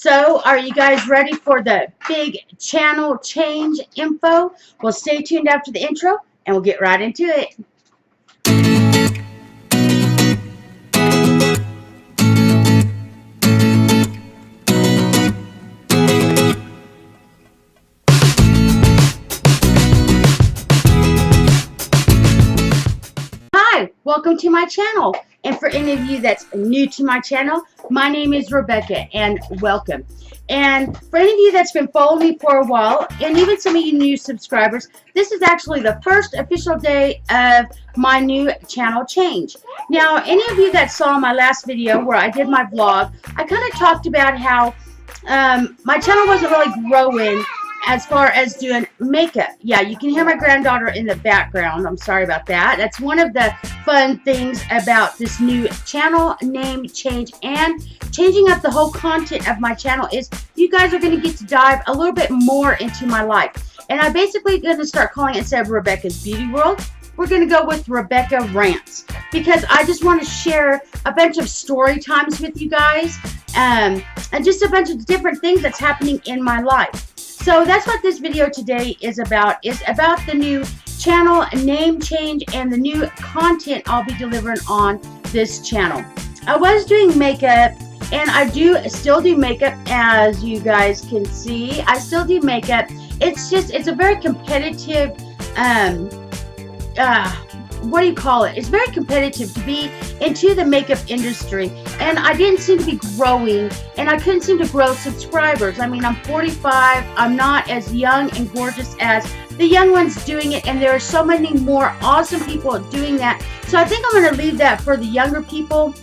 So, are you guys ready for the big channel change info? Well, stay tuned after the intro and we'll get right into it. Hi, welcome to my channel. And for any of you that's new to my channel, my name is Rebecca and welcome. And for any of you that's been following me for a while, and even some of you new subscribers, this is actually the first official day of my new channel change. Now, any of you that saw my last video where I did my vlog, I kind of talked about how my channel wasn't really growing as far as doing makeup. Yeah, you can hear my granddaughter in the background. I'm sorry about that. That's one of the fun things about this new channel name change and changing up the whole content of my channel is you guys are going to get to dive a little bit more into my life. And I'm basically going to start calling it, instead of Rebecca's Beauty World, we're going to go with Rebecca Rants, because I just want to share a bunch of story times with you guys and just a bunch of different things that's happening in my life. So that's what this video today is about the new channel name change and the new content I'll be delivering on this channel. I was doing makeup, and I still do makeup, as you guys can see. I still do makeup. It's a very competitive, what do you call it? It's very competitive to be into the makeup industry, and I didn't seem to be growing, and I couldn't seem to grow subscribers. I mean, I'm 45. I'm not as young and gorgeous as the young ones doing it, and there are so many more awesome people doing that. So I think I'm going to leave that for the younger people.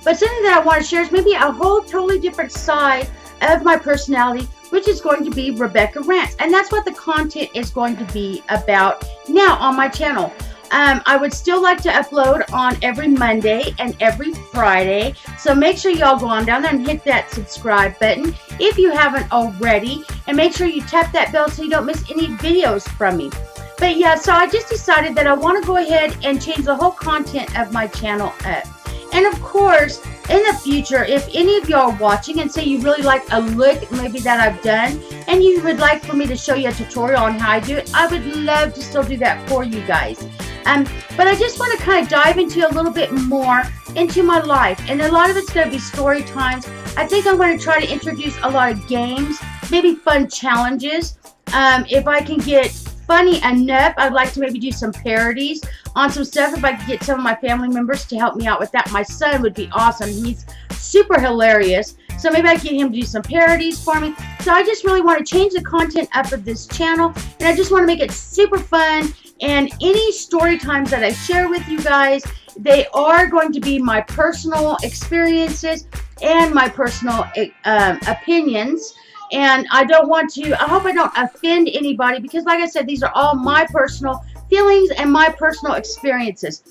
But something that I want to share is maybe a whole totally different side of my personality, which is going to be Rebecca Rants, and that's what the content is going to be about now on my channel. I would still like to upload on every Monday and every Friday, so make sure y'all go on down there and hit that subscribe button if you haven't already, and make sure you tap that bell so you don't miss any videos from me. But yeah, so I just decided that I want to go ahead and change the whole content of my channel up. And of course, in the future, if any of y'all are watching and say you really like a look maybe that I've done, and you would like for me to show you a tutorial on how I do it, I would love to still do that for you guys. But I just want to kind of dive into a little bit more into my life, and a lot of it's going to be story times. I think I'm going to try to introduce a lot of games, maybe fun challenges. If I can get funny enough, I'd like to maybe do some parodies on some stuff. If I could get some of my family members to help me out with that, my son would be awesome. He's super hilarious, so maybe I can get him to do some parodies for me. So I just really want to change the content up of this channel, and I just want to make it super fun. And any story times that I share with you guys, they are going to be my personal experiences and my personal opinions. And I hope I don't offend anybody, because like I said, these are all my personal feelings and my personal experiences.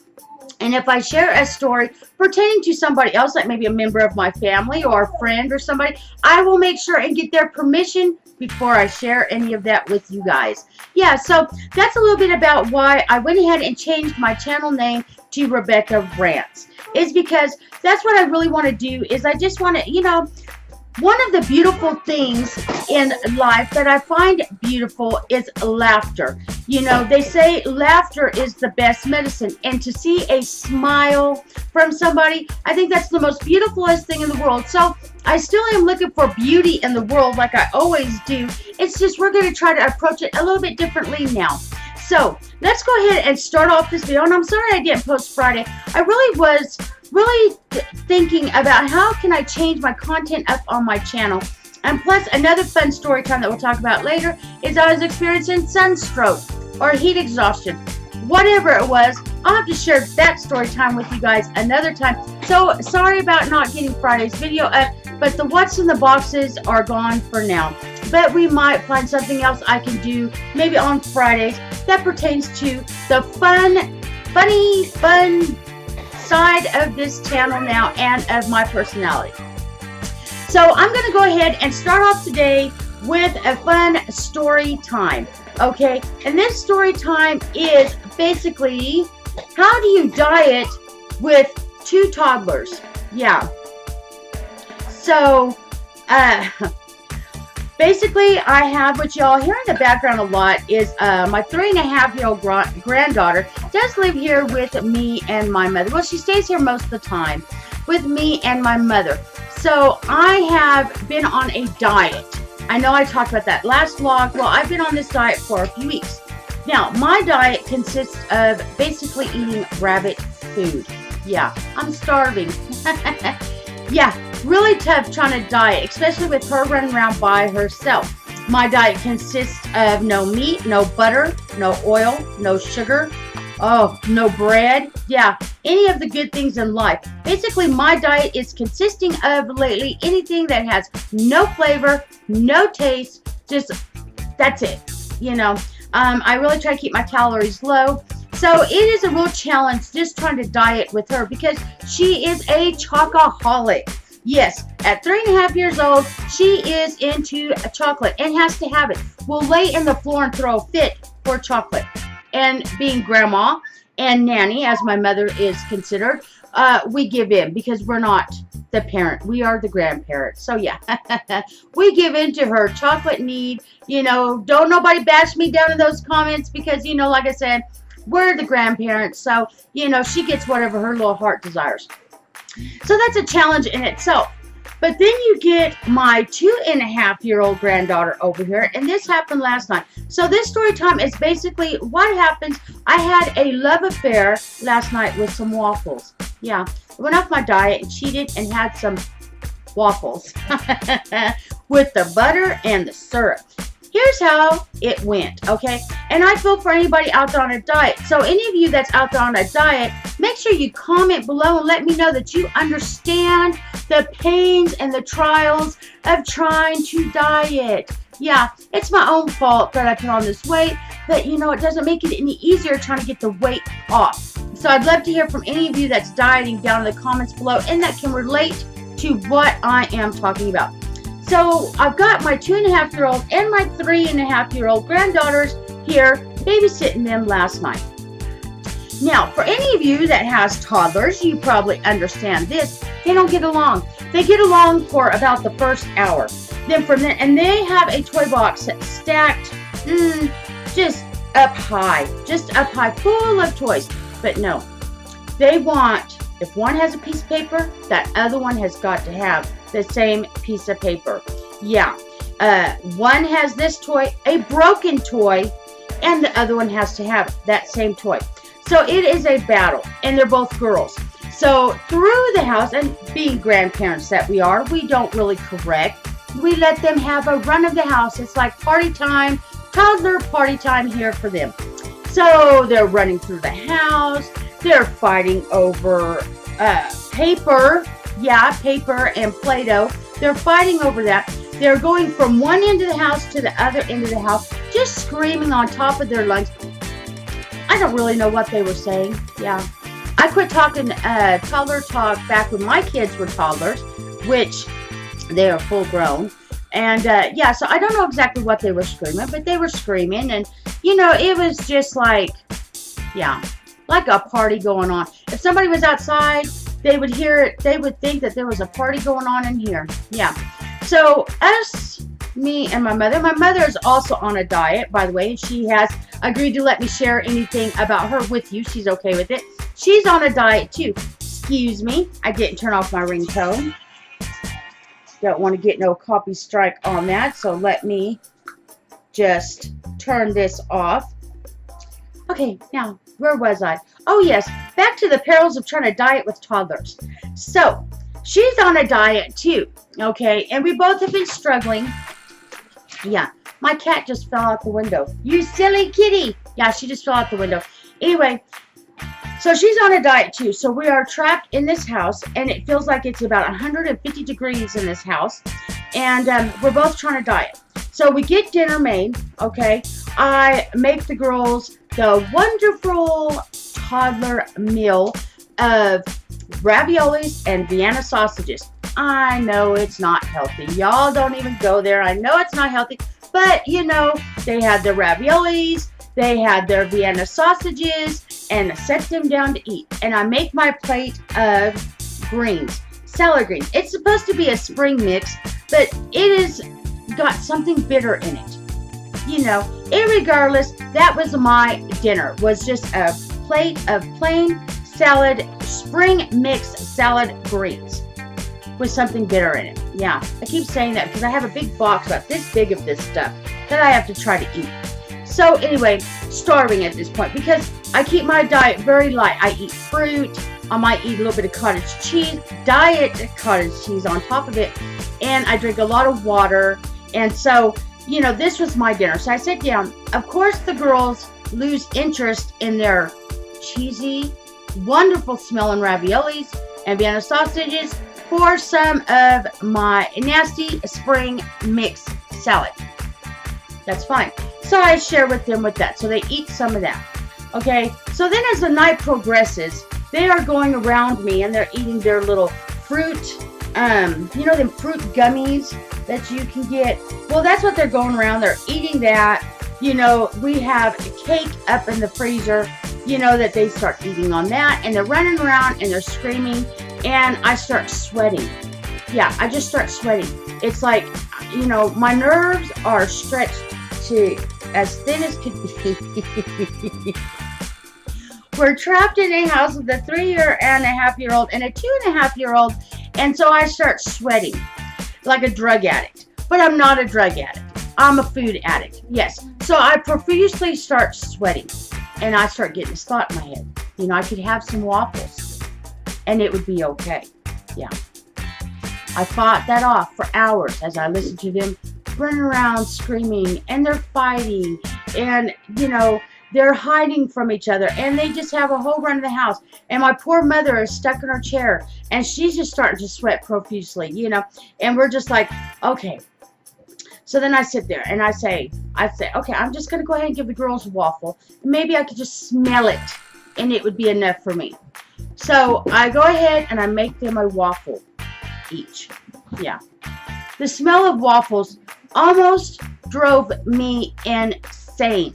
And if I share a story pertaining to somebody else, like maybe a member of my family or a friend or somebody, I will make sure and get their permission before I share any of that with you guys. Yeah, so that's a little bit about why I went ahead and changed my channel name to Rebecca Rants. Is because that's what I really want to do, is I just want to, you know, one of the beautiful things in life that I find beautiful is laughter. You know, they say laughter is the best medicine, and to see a smile from somebody, I think that's the most beautifulest thing in the world. So I still am looking for beauty in the world like I always do. It's just we're going to try to approach it a little bit differently now. So let's go ahead and start off this video. And I'm sorry I didn't post Friday. I really was thinking about how can I change my content up on my channel. And plus, another fun story time that we'll talk about later is I was experiencing sunstroke or heat exhaustion. Whatever it was, I'll have to share that story time with you guys another time. So sorry about not getting Friday's video up, but the what's in the boxes are gone for now. But we might find something else I can do maybe on Fridays that pertains to the funny side of this channel now and of my personality. So I'm going to go ahead and start off today with a fun story time. Okay, and this story time is basically, how do you diet with 2 toddlers? Yeah. So Uh, Basically, I have what y'all hear in the background a lot is my 3.5-year-old granddaughter does live here with me and my mother. Well, she stays here most of the time with me and my mother. So I have been on a diet. I know I talked about that last vlog. Well, I've been on this diet for a few weeks. Now, my diet consists of basically eating rabbit food. Yeah, I'm starving. Yeah, really tough trying to diet, especially with her running around by herself. My diet consists of no meat, no butter, no oil, no sugar, no bread. Yeah, any of the good things in life. Basically, my diet is consisting of lately anything that has no flavor, no taste, just that's it. You know, I really try to keep my calories low. So it is a real challenge just trying to diet with her because she is a chocoholic. Yes, at 3.5 years old, she is into chocolate and has to have it. Will lay in the floor and throw a fit for chocolate. And being grandma and nanny, as my mother is considered, we give in because we're not the parent. We are the grandparents. So yeah, we give in to her chocolate need. You know, don't nobody bash me down in those comments because, you know, like I said, we're the grandparents. So, you know, she gets whatever her little heart desires. So that's a challenge in itself. But then you get my 2.5-year-old granddaughter over here, and this happened last night. So this story time is basically what happens. I had a love affair last night with some waffles. Yeah, I went off my diet and cheated and had some waffles with the butter and the syrup. Here's how it went, okay? And I feel for anybody out there on a diet. So any of you that's out there on a diet, make sure you comment below and let me know that you understand the pains and the trials of trying to diet. Yeah, it's my own fault that I put on this weight, but you know, it doesn't make it any easier trying to get the weight off. So I'd love to hear from any of you that's dieting down in the comments below and that can relate to what I am talking about. So I've got my 2.5-year-old and my 3.5-year-old granddaughters here babysitting them last night. Now, for any of you that has toddlers, you probably understand this. They don't get along. They get along for about the first hour. Then from then, and they have a toy box that's stacked, just up high, full of toys. But no, they want, if one has a piece of paper, that other one has got to have the same piece of paper. Yeah, one has this toy, a broken toy, and the other one has to have that same toy. So it is a battle, and they're both girls. So through the house, and being grandparents that we are, we don't really correct. We let them have a run of the house. It's like party time, toddler party time here for them. So they're running through the house. They're fighting over paper. Yeah, paper and Play-Doh. They're fighting over that. They're going from one end of the house to the other end of the house, just screaming on top of their lungs. I don't really know what they were saying. Yeah. I quit talking toddler talk back when my kids were toddlers, which they are full grown. And yeah, so I don't know exactly what they were screaming, but they were screaming. And, you know, it was just like, yeah, like a party going on. If somebody was outside, they would hear it. They would think that there was a party going on in here. Yeah. So us, me and my mother is also on a diet, by the way, and she has agreed to let me share anything about her with you. She's okay with it. She's on a diet too. Excuse me, I didn't turn off my ringtone. Don't want to get no copy strike on that, so let me just turn this off. Okay, now, where was I? Oh yes, back to the perils of trying to diet with toddlers. So, she's on a diet too, okay? And we both have been struggling. Yeah, my cat just fell out the window. You silly kitty! Yeah, she just fell out the window. Anyway, so she's on a diet too. So we are trapped in this house, and it feels like it's about 150 degrees in this house. And we're both trying to diet. So we get dinner made, okay? I make the girls the wonderful toddler meal of raviolis and Vienna sausages. I know it's not healthy. Y'all don't even go there. I know it's not healthy. But, you know, they had their raviolis, they had their Vienna sausages, and I set them down to eat. And I make my plate of greens, salad greens. It's supposed to be a spring mix, but it has got something bitter in it. You know, irregardless, that was my dinner. Was just a plate of plain salad, spring mix salad greens with something bitter in it. Yeah, I keep saying that because I have a big box about this big of this stuff that I have to try to eat. So anyway, starving at this point because I keep my diet very light. I eat fruit. I might eat a little bit of cottage cheese, diet cottage cheese on top of it, and I drink a lot of water. And so, you know, this was my dinner. So I sat down. Of course, the girls lose interest in their cheesy, wonderful smelling raviolis and Vienna sausages for some of my nasty spring mix salad. That's fine. So I share with them with that. So they eat some of that. Okay. So then as the night progresses, they are going around me and they're eating their little fruit, you know, them fruit gummies that you can get. Well, that's what they're going around. They're eating that. You know, we have a cake up in the freezer, you know, that they start eating on that. And they're running around and they're screaming. And I start sweating. Yeah, I just start sweating. It's like, you know, my nerves are stretched to as thin as could be. We're trapped in a house with a 3.5-year-old and a 2.5-year-old. And so I start sweating like a drug addict. But I'm not a drug addict. I'm a food addict. Yes. So I profusely start sweating. And I start getting this thought in my head. You know, I could have some waffles. And it would be okay. Yeah. I fought that off for hours as I listened to them running around screaming. And they're fighting. And, you know, they're hiding from each other. And they just have a whole run of the house. And my poor mother is stuck in her chair. And she's just starting to sweat profusely, you know. And we're just like, okay. So then I sit there and I say, okay, I'm just going to go ahead and give the girls a waffle. Maybe I could just smell it. And it would be enough for me. So I go ahead and I make them a waffle each. Yeah. The smell of waffles almost drove me insane.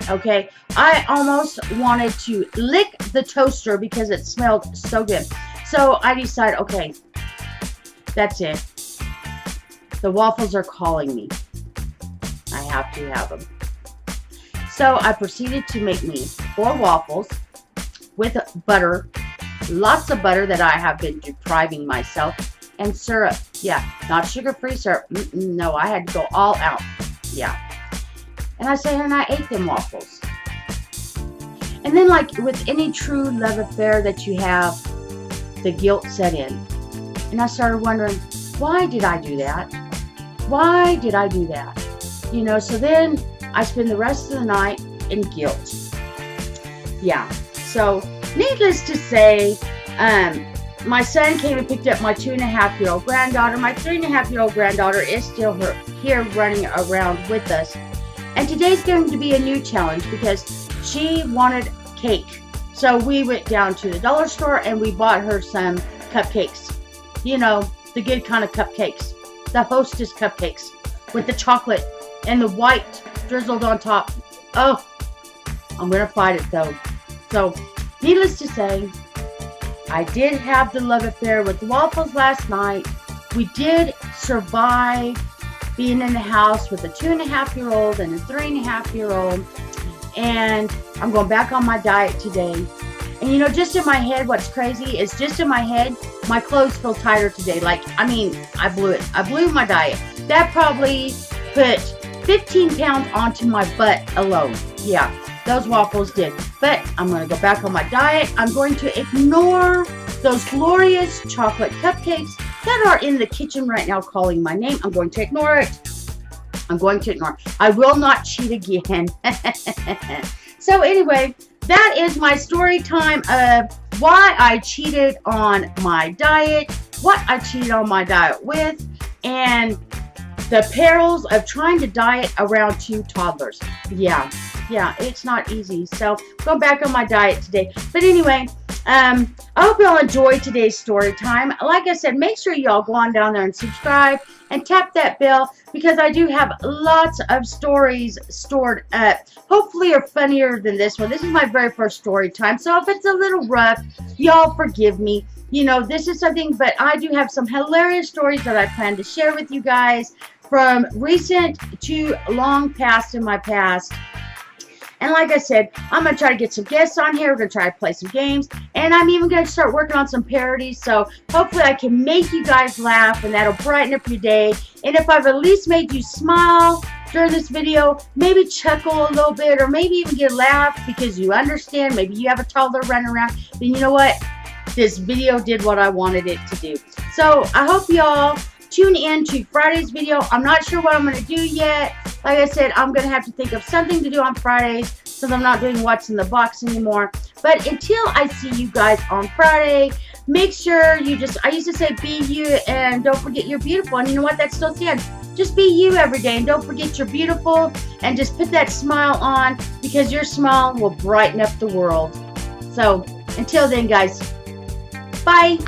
Okay. I almost wanted to lick the toaster because it smelled so good. So I decide, okay, that's it. The waffles are calling me. I have to have them. So I proceeded to make me 4 waffles with butter. Lots of butter that I have been depriving myself. And syrup. Yeah, not sugar-free syrup. No, I had to go all out. Yeah. And I sat here and I ate them waffles. And then like with any true love affair that you have, the guilt set in. And I started wondering, why did I do that? Why did I do that? You know, so then I spend the rest of the night in guilt. Yeah. So needless to say, my son came and picked up my 2.5-year-old granddaughter. My 3.5-year-old granddaughter is still here running around with us. And today's going to be a new challenge because she wanted cake. So we went down to the dollar store and we bought her some cupcakes. You know, the good kind of cupcakes. The Hostess cupcakes with the chocolate and the white drizzled on top. Oh, I'm going to fight it though. So, needless to say, I did have the love affair with the waffles last night. We did survive being in the house with a 2.5-year-old and a 3.5-year-old. And I'm going back on my diet today. And you know, just in my head, what's crazy is just in my head, my clothes feel tighter today. Like, I mean, I blew it. I blew my diet. That probably put 15 pounds onto my butt alone. Yeah, those waffles did. But I'm going to go back on my diet. I'm going to ignore those glorious chocolate cupcakes that are in the kitchen right now calling my name. I'm going to ignore it. I'm going to ignore it. I will not cheat again. So anyway, that is my story time of why I cheated on my diet, what I cheated on my diet with, and the perils of trying to diet around 2 toddlers. Yeah, it's not easy. So go back on my diet today. But anyway, I hope y'all enjoyed today's story time. Like I said, make sure y'all go on down there and subscribe and tap that bell because I do have lots of stories stored up. Hopefully are funnier than this one. This is my very first story time. So if it's a little rough, y'all forgive me. you know, this is something, but I do have some hilarious stories that I plan to share with you guys from recent to long past in my past. And like I said, I'm going to try to get some guests on here. We're going to try to play some games. And I'm even going to start working on some parodies. So hopefully I can make you guys laugh and that'll brighten up your day. And if I've at least made you smile during this video, maybe chuckle a little bit, or maybe even get a laugh because you understand. Maybe you have a toddler running around. Then you know what? This video did what I wanted it to do. So I hope y'all tune in to Friday's video. I'm not sure what I'm going to do yet. Like I said, I'm going to have to think of something to do on Fridays since I'm not doing What's in the Box anymore. But until I see you guys on Friday, make sure you just, I used to say be you and don't forget you're beautiful. And you know what? That still stands. Just be you every day and don't forget you're beautiful, and just put that smile on because your smile will brighten up the world. So until then, guys, bye.